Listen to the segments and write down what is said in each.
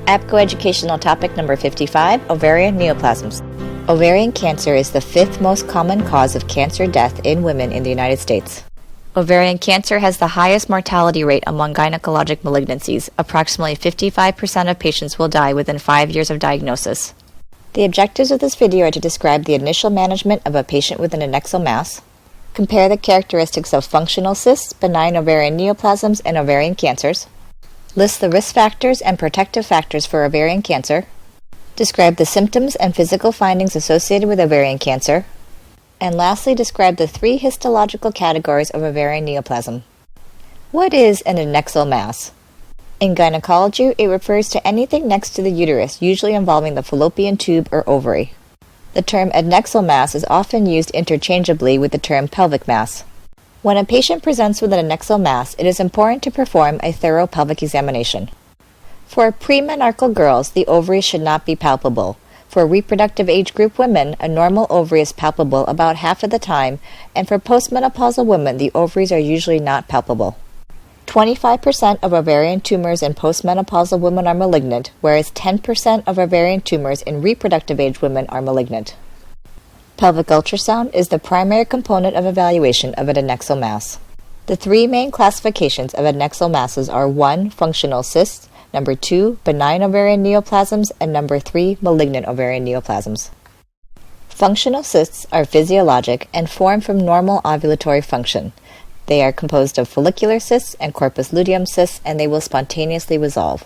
APGO educational topic number 55, ovarian neoplasms. Ovarian cancer is the fifth most common cause of cancer death in women in the United States. Ovarian cancer has the highest mortality rate among gynecologic malignancies. Approximately 55% of patients will die within 5 years of diagnosis. The objectives of this video are to describe the initial management of a patient with an adnexal mass, compare the characteristics of functional cysts, benign ovarian neoplasms, and ovarian cancers, list the risk factors and protective factors for ovarian cancer, describe the symptoms and physical findings associated with ovarian cancer, and lastly describe the three histological categories of ovarian neoplasm. What is an adnexal mass? In gynecology, it refers to anything next to the uterus, usually involving the fallopian tube or ovary. The term adnexal mass is often used interchangeably with the term pelvic mass. When a patient presents with an adnexal mass, it is important to perform a thorough pelvic examination. For premenarchal girls, the ovaries should not be palpable. For reproductive age group women, a normal ovary is palpable about half of the time, and for postmenopausal women, the ovaries are usually not palpable. 25% of ovarian tumors in postmenopausal women are malignant, whereas 10% of ovarian tumors in reproductive age women are malignant. Pelvic ultrasound is the primary component of evaluation of an adnexal mass. The three main classifications of adnexal masses are 1. Functional cysts, 2. Benign ovarian neoplasms, and 3. Malignant ovarian neoplasms. Functional cysts are physiologic and form from normal ovulatory function. They are composed of follicular cysts and corpus luteum cysts, and they will spontaneously resolve.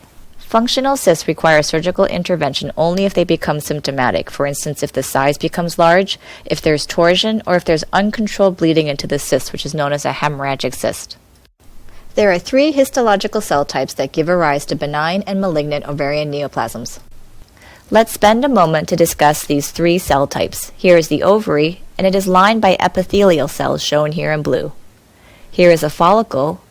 Functional cysts require surgical intervention only if they become symptomatic, for instance, if the size becomes large, if there's torsion, or if there's uncontrolled bleeding into the cyst, which is known as a hemorrhagic cyst. There are three histological cell types that give rise to benign and malignant ovarian neoplasms. Let's spend a moment to discuss these three cell types. Here is the ovary, and it is lined by epithelial cells shown here in blue. Here is a follicle,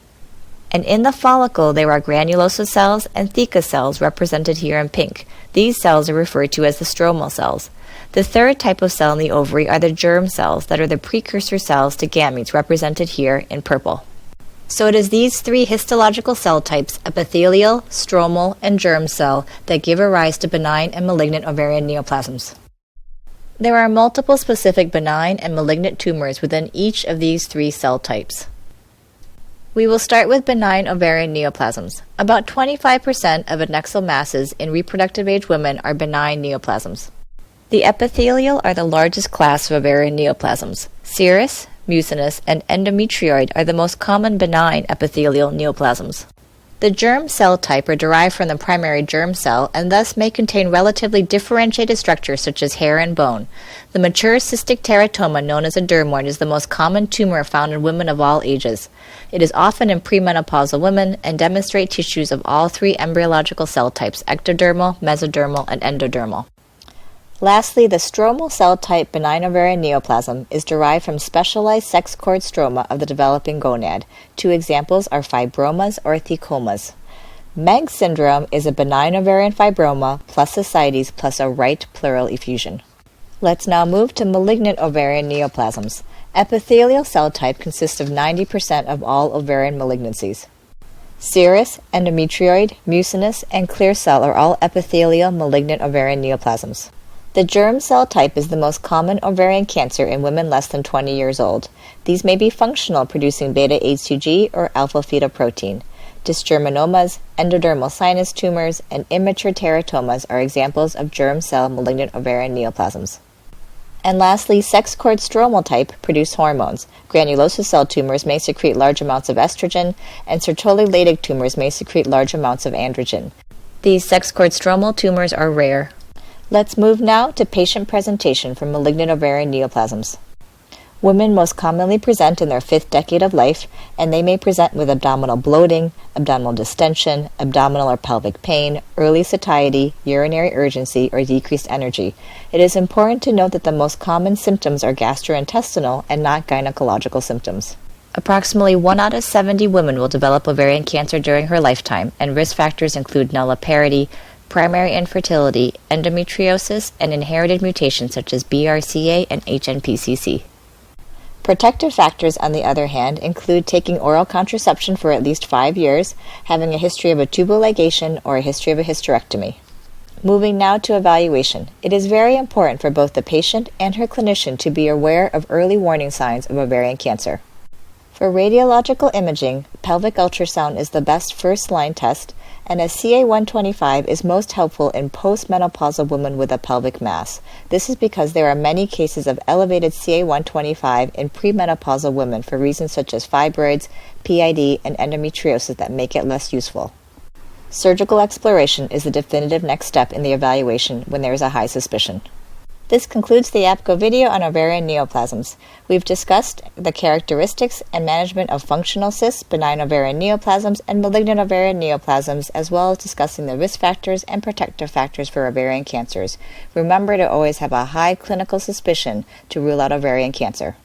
and in the follicle there are granulosa cells and theca cells represented here in pink. These cells are referred to as the stromal cells. The third type of cell in the ovary are the germ cells that are the precursor cells to gametes, represented here in purple. So it is these three histological cell types, epithelial, stromal, and germ cell, that give rise to benign and malignant ovarian neoplasms. There are multiple specific benign and malignant tumors within each of these three cell types. We will start with benign ovarian neoplasms. About 25% of adnexal masses in reproductive age women are benign neoplasms. The epithelial are the largest class of ovarian neoplasms. Serous, mucinous, and endometrioid are the most common benign epithelial neoplasms. The germ cell type are derived from the primary germ cell and thus may contain relatively differentiated structures such as hair and bone. The mature cystic teratoma, known as a dermoid, is the most common tumor found in women of all ages. It is often in premenopausal women and demonstrates tissues of all three embryological cell types, ectodermal, mesodermal, and endodermal. Lastly, the stromal cell type benign ovarian neoplasm is derived from specialized sex cord stroma of the developing gonad. Two examples are fibromas or thecomas. Meg syndrome is a benign ovarian fibroma plus ascites plus a right pleural effusion. Let's now move to malignant ovarian neoplasms. Epithelial cell type consists of 90% of all ovarian malignancies. Serous, endometrioid, mucinous, and clear cell are all epithelial malignant ovarian neoplasms. The germ cell type is the most common ovarian cancer in women less than 20 years old. These may be functional, producing beta-H2G or alpha-fetoprotein. Dysgerminomas, endodermal sinus tumors, and immature teratomas are examples of germ cell malignant ovarian neoplasms. And lastly, sex cord stromal type produce hormones. Granulosa cell tumors may secrete large amounts of estrogen, and Sertoli-Leydig tumors may secrete large amounts of androgen. These sex cord stromal tumors are rare. Let's move now to patient presentation for malignant ovarian neoplasms. Women most commonly present in their 5th decade of life, and they may present with abdominal bloating, abdominal distension, abdominal or pelvic pain, early satiety, urinary urgency, or decreased energy. It is important to note that the most common symptoms are gastrointestinal and not gynecological symptoms. Approximately 1 out of 70 women will develop ovarian cancer during her lifetime, and risk factors include nulliparity, primary infertility, endometriosis, and inherited mutations such as BRCA and HNPCC. Protective factors, on the other hand, include taking oral contraception for at least 5 years, having a history of a tubal ligation, or a history of a hysterectomy. Moving now to evaluation. It is very important for both the patient and her clinician to be aware of early warning signs of ovarian cancer. For radiological imaging, pelvic ultrasound is the best first-line test, and a CA-125 is most helpful in postmenopausal women with a pelvic mass. This is because there are many cases of elevated CA-125 in premenopausal women for reasons such as fibroids, PID, and endometriosis that make it less useful. Surgical exploration is the definitive next step in the evaluation when there is a high suspicion. This concludes the APGO video on ovarian neoplasms. We've discussed the characteristics and management of functional cysts, benign ovarian neoplasms, and malignant ovarian neoplasms, as well as discussing the risk factors and protective factors for ovarian cancers. Remember to always have a high clinical suspicion to rule out ovarian cancer.